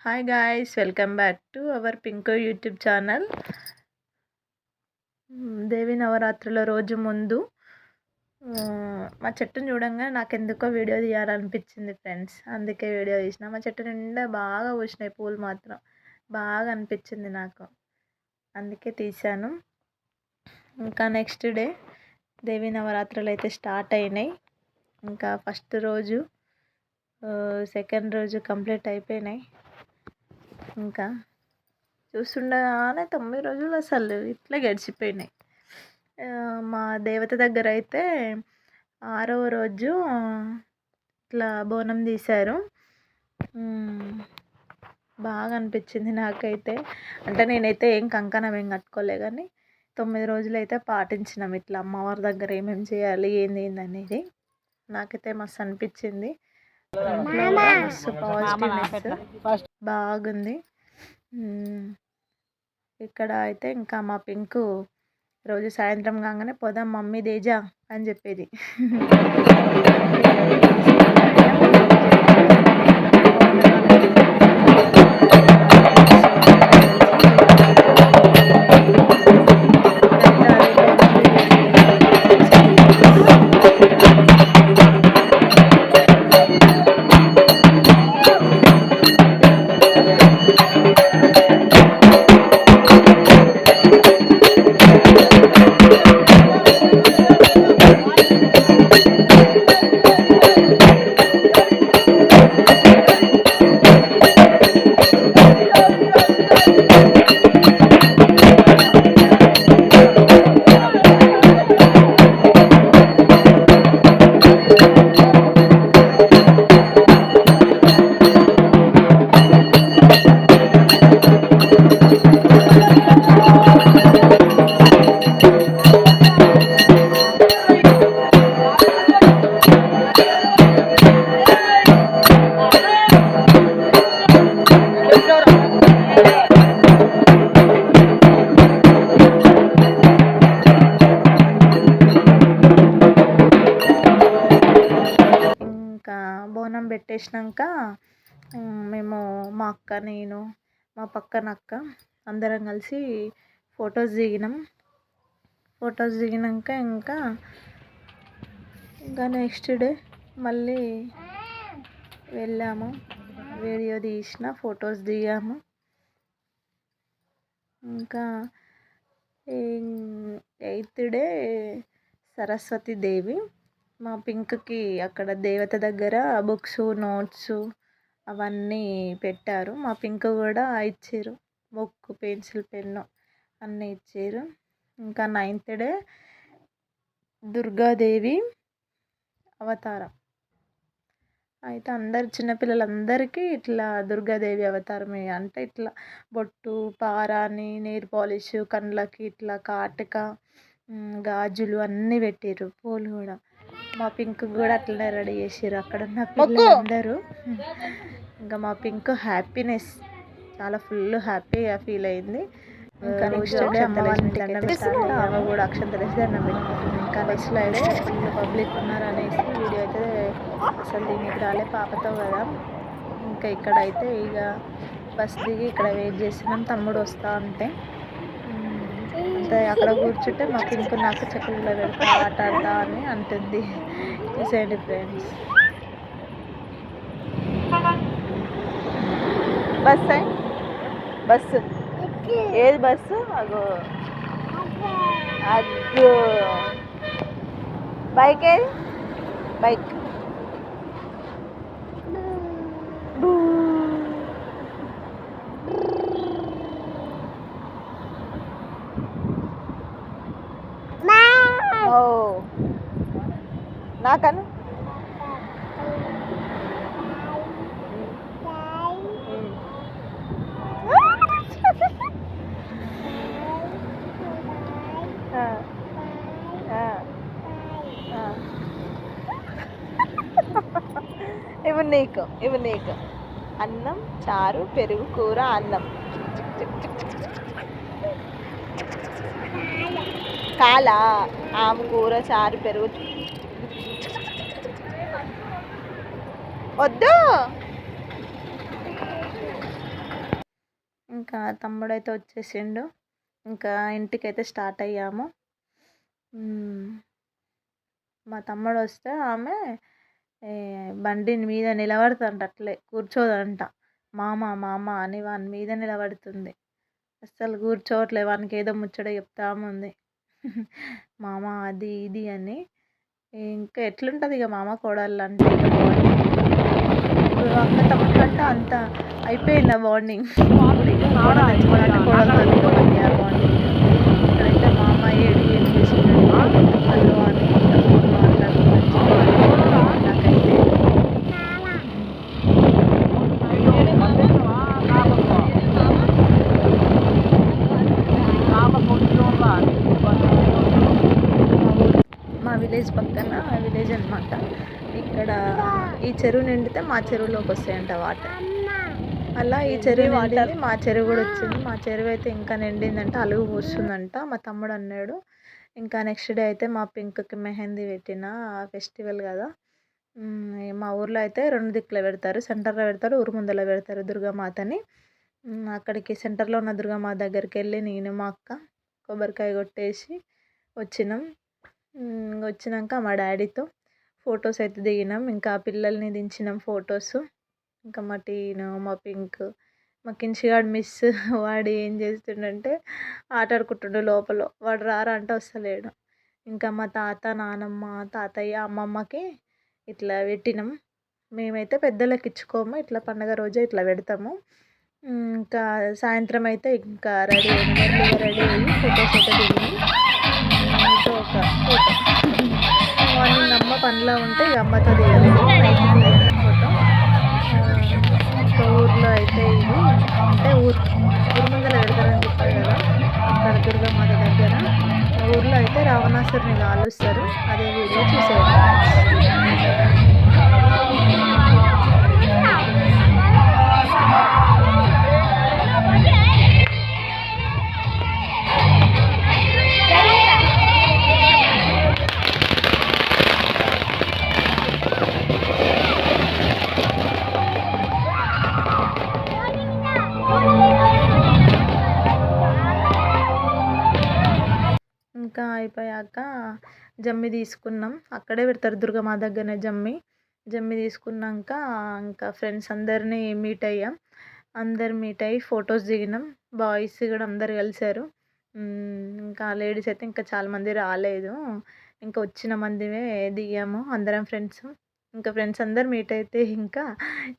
Hi guys, welcome back to our Pinko YouTube channel. Devi నవరాత్రుల రోజు ముందు మా చెట్టును చూడంగా నాకు ఎందుకో వీడియో తీయాలనిపించింది ఫ్రెండ్స్. అందుకే వీడియో తీసిన. మా చెట్టు నిండా బాగా పూసినాయి పూలు, మాత్రం బాగా అనిపించింది నాకు, అందుకే తీశాను. ఇంకా నెక్స్ట్ డే దేవి నవరాత్రులు అయితే స్టార్ట్ అయినాయి. ఇంకా ఫస్ట్ రోజు సెకండ్ రోజు కంప్లీట్ అయిపోయినాయి. ఇంకా చూస్తుండగానే 9 రోజులు అసలు ఇట్లా గడిచిపోయినాయి. మా దేవత దగ్గర అయితే 6వ రోజు ఇట్లా బోనం తీశారు. బాగా అనిపించింది నాకైతే. అంటే నేనైతే ఏం కంకణం ఏం కట్టుకోలే, కానీ 9 రోజులు అయితే పాటించినాం. ఇట్లా అమ్మవారి దగ్గర ఏమేమి చేయాలి ఏంది అనేది నాకైతే మస్తు అనిపించింది. మస్తు పాజిటివ్నెస్ బాగుంది. ఇక్కడ అయితే ఇంకా మా పింకు రోజు సాయంత్రం కాగానే పోదాం మమ్మీ దేజా అని చెప్పేది. బోనం పెట్టేసినాక మేము మా అక్క, నేను, మా పక్కన అక్క అందరం కలిసి ఫొటోస్ దిగినాం. ఫొటోస్ దిగినాక ఇంకా నెక్స్ట్ డే మళ్ళీ వెళ్ళాము, వీడియో తీసిన, ఫొటోస్ దిగాము. ఇంకా 8th డే సరస్వతి దేవి. మా పింక్కి అక్కడ దేవత దగ్గర బుక్స్, నోట్స్ అవన్నీ పెట్టారు. మా పింక్ కూడా ఇచ్చారు, బుక్, పెన్సిల్, పెన్ను అన్నీ ఇచ్చారు. ఇంకా 9th డే దుర్గాదేవి అవతారం. అయితే అందరు చిన్నపిల్లలందరికీ ఇట్లా దుర్గాదేవి అవతారమే, అంటే ఇట్లా బొట్టు, పారాని, నెయిల్ పాలిష్, కళ్ళకి ఇట్లా కాటుక, గాజులు అన్నీ పెట్టారు, పూలు కూడా. మా పింక్ కూడా అట్లనే రెడీ చేసారు అక్కడ ఉన్న పిల్లలందరూ. ఇంకా మా పింక్ హ్యాపీనెస్ చాలా ఫుల్ హ్యాపీగా ఫీల్ అయింది. ఇంకా నెక్స్ట్ డే అమ్మవారిని దండం పెట్టాలి, ఆమె కూడా అక్షంతలు వేసి దండం పెట్టుకుంటుంది. ఇంకా బస్సులో అయితే ఫుల్ పబ్లిక్ ఉన్నారు అనేసి వీడియో అయితే అసలు దీనికి రాలే, పాపతో కదా. ఇంకా ఇక్కడైతే ఇక బస్ దిగి ఇక్కడ వెయిట్ చేస్తున్నాం, తమ్ముడు వస్తా అంటే. అంతే అక్కడ కూర్చుంటే మా పింక్ నాకు చెక్కలలో పెడతా, ఆట ఆడతా అని అంటుంది. చూసేయండి ఫ్రెండ్స్. బస్సు ఏది బస్సు? అగో అగ్గో. బైక్ ఏది? బైక్ నాకను ఇవి నీకు అన్నం, చారు, పెరుగు, కూర, అన్నం. కాలా ఆమె కూర, చారు, పెరుగు. వద్దు ఇంకా తమ్ముడైతే వచ్చేసిండు. ఇంకా ఇంటికైతే స్టార్ట్ అయ్యాము. మా తమ్ముడు వస్తే ఆమె బండి మీద నిలబడుతుందంట, అట్లే కూర్చోదంట. మామ మామ అని వాని మీద నిలబడుతుంది. అస్సలు కూర్చోవట్లే, వానికి ఏదో ముచ్చట చెప్తా ఉంది. మామ అది ఇది అని. ఇంకా ఎట్లుంటుంది ఇక మామ కోడళ్ళు అంటే ఇక బాండింగ్. ఇప్పుడు అక్క తమ్ముడు కంటే అంత అయిపోయింది ఆ బాండింగ్. ఇప్పుడు ఇక కోడలు తెచ్చుకోవాలంటే కోడలతో ఇవ్వండి ఆ బాండింగ్. ఇక్కడైతే మామ ఏం చేసిండు హలో అని ఫోన్ మాట్లాడుకుంటూ నాకైతే మా విలేజ్ పక్కన విలేజ్ అనమాట. ఇక్కడ ఈ చెరువు నిండితే మా చెరువులోకి వస్తాయంట వాటర్. అలా ఈ చెరువు నిండింది, మా చెరువు కూడా వచ్చింది. మా చెరువు అయితే ఇంకా నిండిందంట, అలుగు పోస్తుందంట మా తమ్ముడు అన్నాడు. ఇంకా నెక్స్ట్ డే అయితే మా పింక్కి మెహందీ పెట్టిన ఫెస్టివల్ కదా. మా ఊర్లో అయితే 2 దిక్కులు పెడతారు, సెంటర్లో పెడతారు, ఊరు ముందర పెడతారు దుర్గామాతని. అక్కడికి సెంటర్లో ఉన్న దుర్గామాత దగ్గరికి వెళ్ళి నేను మా అక్క కొబ్బరికాయ కొట్టేసి వచ్చినాం. వచ్చినాక మా డాడీతో ఫొటోస్ అయితే దిగినాం. ఇంకా పిల్లల్ని దించినాం ఫొటోస్. ఇంకా మా టీను, మా పింక్, మా కిన్షిగాడు మిస్ వాడు ఏం చేస్తుండంటే ఆడుకుంటుండు లోపల. వాడు రారా అంటే వస్తలేడు. ఇంకా మా తాత, నానమ్మ, తాతయ్య, అమ్మమ్మకి ఇట్లా పెట్టినాం. మేమైతే పెద్దలకు ఇచ్చుకోము, ఇట్లా పండగ రోజే ఇట్లా పెడతాము. ఇంకా సాయంత్రం అయితే ఇంకా రెడీ అయినాం, ఎర్లీగా రెడీ అయ్యి ఫొటోస్ అయితే దిగినాం. మీతో ఒక ఫోటో మార్నింగ్ అమ్మ పనిలో ఉంటే ఇక అమ్మతో దిగలేదు, నైట్ దిగాను ఫోటో. ఇంకా ఊర్లో అయితే ఇది అంటే ఊరు ముందర పెడతారని చెప్పారు కదా, అక్కడ దుర్గామాత దగ్గర. ఊర్లో అయితే రావణాసురుని కాలుస్తారు, అదే వీడియో చూసేది. ఇంకా అయిపోయాక జమ్మి తీసుకున్నాం, అక్కడే పెడతారు దుర్గామాత దగ్గరనే జమ్మి తీసుకున్నాక ఇంకా ఫ్రెండ్స్ అందరినీ మీట్ అయ్యాం. అందరు మీట్ అయ్యి ఫొటోస్ దిగినాం. బాయ్స్ కూడా అందరు కలిసారు. ఇంకా లేడీస్ అయితే ఇంకా చాలామంది రాలేదు. ఇంకా వచ్చిన మందిమే దిగాము అందరం ఫ్రెండ్స్. ఇంకా ఫ్రెండ్స్ అందరు మీట్ అయితే ఇంకా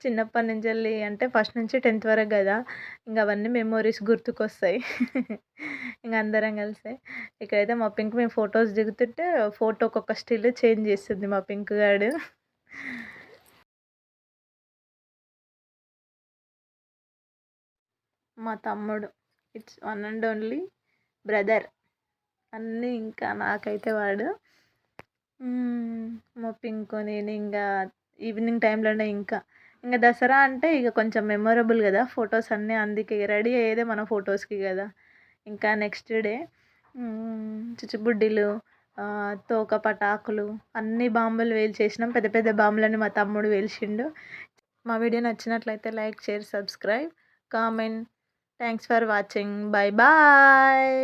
చిన్నప్పటి నుంచి వెళ్ళి అంటే ఫస్ట్ నుంచి 10th వరకు కదా, ఇంకా అవన్నీ మెమోరీస్ గుర్తుకొస్తాయి. ఇంకా అందరం కలిసి ఇక్కడైతే మా పింక్ మేము ఫొటోస్ దిగుతుంటే ఫోటోకి ఒక స్టిల్ చేంజ్ చేస్తుంది మా పింక్ గాడు. మా తమ్ముడు it's one and only brother అన్నీ. ఇంకా నాకైతే వాడు మా పింక్ నేను ఇంకా ఈవినింగ్ టైంలోనే ఇంకా దసరా అంటే ఇక కొంచెం మెమొరబుల్ కదా ఫొటోస్ అన్నీ, అందుకే రెడీ అయ్యేదే మన ఫొటోస్కి కదా. ఇంకా నెక్స్ట్ డే చిచ్చుబుడ్డిలు, తోక పటాకులు అన్ని బాంబులు వేల్చేసినాం. పెద్ద పెద్ద బాంబులని మా తమ్ముడు వేల్చిండు. మా వీడియో నచ్చినట్లయితే like, share, subscribe, comment. Thanks for watching. Bye bye.